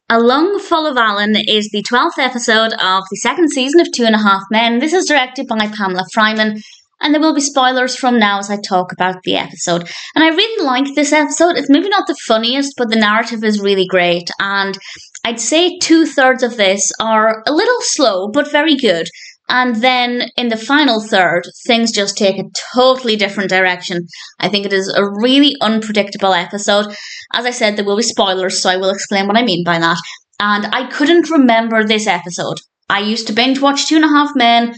A Lungful of Alan is the 12th episode of the second season of 2.5 Men. This is directed by Pamela Fryman, and there will be spoilers from now as I talk about the episode. And I really like this episode. It's maybe not the funniest, but the narrative is really great. And I'd say 2/3 of this are a little slow, but very good. And then in the final third, things just take a totally different direction. I think it is a really unpredictable episode. As I said, there will be spoilers, so I will explain what I mean by that. And I couldn't remember this episode. I used to binge watch 2.5 Men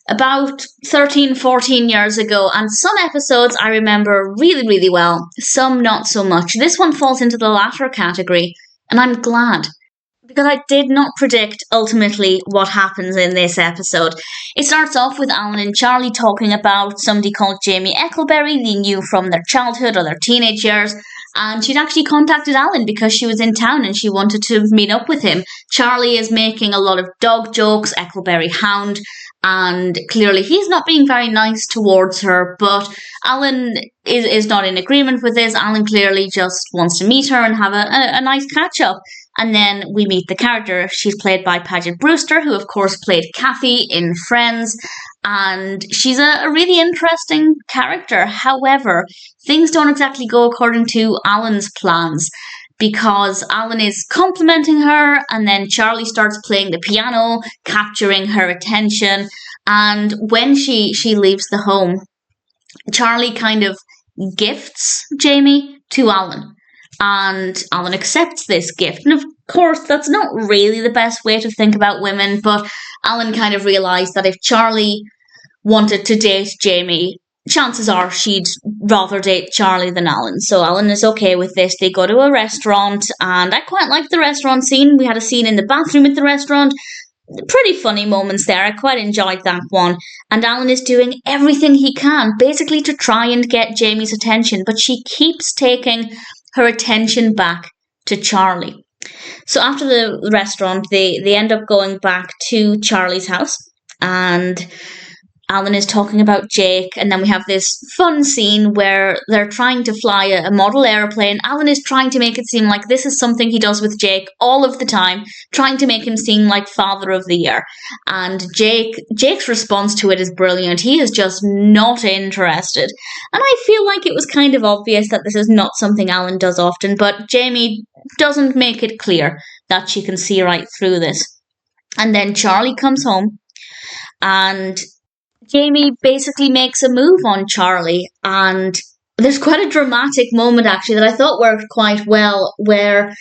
about 13, 14 years ago, and some episodes I remember really, really well, some not so much. This one falls into the latter category, and I'm glad. Because I did not predict ultimately what happens in this episode. It starts off with Alan and Charlie talking about somebody called Jamie Eckleberry they knew from their childhood or their teenage years, and she'd actually contacted Alan because she was in town and she wanted to meet up with him. Charlie is making a lot of dog jokes, Eckleberry hound, and clearly he's not being very nice towards her, but Alan is not in agreement with this. Alan clearly just wants to meet her and have a nice catch-up. And then we meet the character. She's played by Paget Brewster, who of course played Kathy in Friends. And she's a really interesting character. However, things don't exactly go according to Alan's plans, because Alan is complimenting her, and then Charlie starts playing the piano, capturing her attention. And when she leaves the home, Charlie kind of gifts Jamie to Alan. And Alan accepts this gift. And of course, that's not really the best way to think about women, but Alan kind of realised that if Charlie wanted to date Jamie, chances are she'd rather date Charlie than Alan. So Alan is okay with this. They go to a restaurant, and I quite like the restaurant scene. We had a scene in the bathroom at the restaurant. Pretty funny moments there. I quite enjoyed that one. And Alan is doing everything he can, basically to try and get Jamie's attention, but she keeps taking her attention back to Charlie. So after the restaurant, they end up going back to Charlie's house, and Alan is talking about Jake, and then we have this fun scene where they're trying to fly a model airplane. Alan is trying to make it seem like this is something he does with Jake all of the time, trying to make him seem like father of the year. And Jake's response to it is brilliant. He is just not interested. And I feel like it was kind of obvious that this is not something Alan does often, but Jamie doesn't make it clear that she can see right through this. And then Charlie comes home, and Jamie basically makes a move on Charlie, and there's quite a dramatic moment actually that I thought worked quite well, where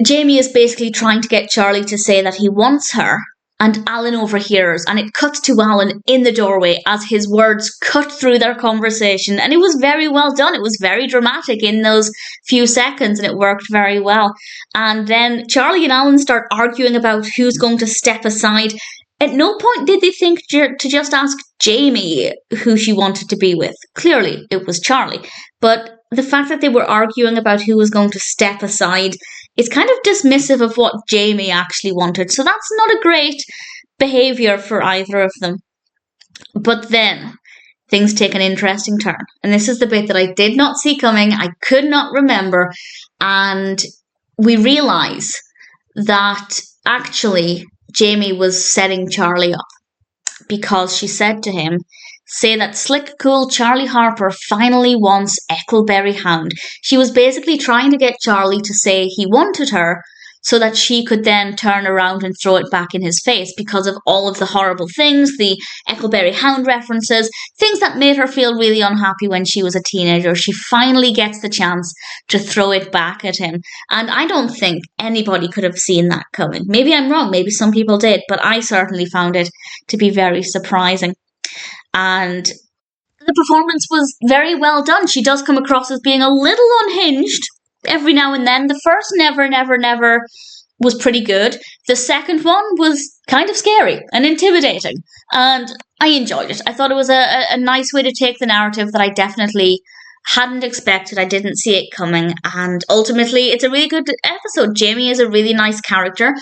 Jamie is basically trying to get Charlie to say that he wants her, and Alan overhears, and it cuts to Alan in the doorway as his words cut through their conversation, and it was very well done. It was very dramatic in those few seconds, and it worked very well. And then Charlie and Alan start arguing about who's going to step aside. At no point did they think to just ask Jamie who she wanted to be with. Clearly, it was Charlie. But the fact that they were arguing about who was going to step aside is kind of dismissive of what Jamie actually wanted. So that's not a great behaviour for either of them. But then things take an interesting turn. And this is the bit that I did not see coming. I could not remember. And we realise that actually Jamie was setting Charlie up, because she said to him, say that slick, cool Charlie Harper finally wants Eckleberry hound. She was basically trying to get Charlie to say he wanted her so that she could then turn around and throw it back in his face because of all of the horrible things, the Eckleberry hound references, things that made her feel really unhappy when she was a teenager. She finally gets the chance to throw it back at him. And I don't think anybody could have seen that coming. Maybe I'm wrong, maybe some people did, but I certainly found it to be very surprising. And the performance was very well done. She does come across as being a little unhinged every now and then. The first Never, Never, Never was pretty good. The second one was kind of scary and intimidating, and I enjoyed it. I thought it was a nice way to take the narrative that I definitely hadn't expected. I didn't see it coming, and ultimately it's a really good episode. Jamie is a really nice character.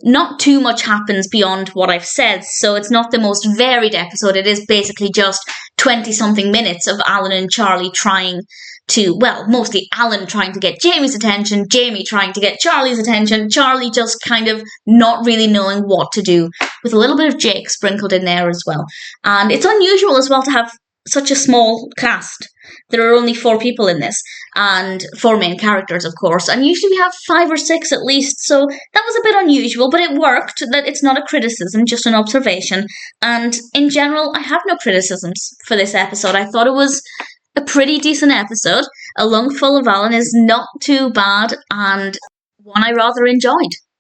Not too much happens beyond what I've said, so it's not the most varied episode. It is basically just 20-something minutes of Alan and Charlie trying to, well, mostly Alan trying to get Jamie's attention, Jamie trying to get Charlie's attention, Charlie just kind of not really knowing what to do, with a little bit of Jake sprinkled in there as well. And it's unusual as well to have such a small cast. There are only 4 people in this, and 4 main characters, of course, and usually we have 5 or 6 at least, so that was a bit unusual, but it worked. That it's not a criticism, just an observation. And in general, I have no criticisms for this episode. I thought it was a pretty decent episode. A Lungful of Alan is not too bad, and one I rather enjoyed.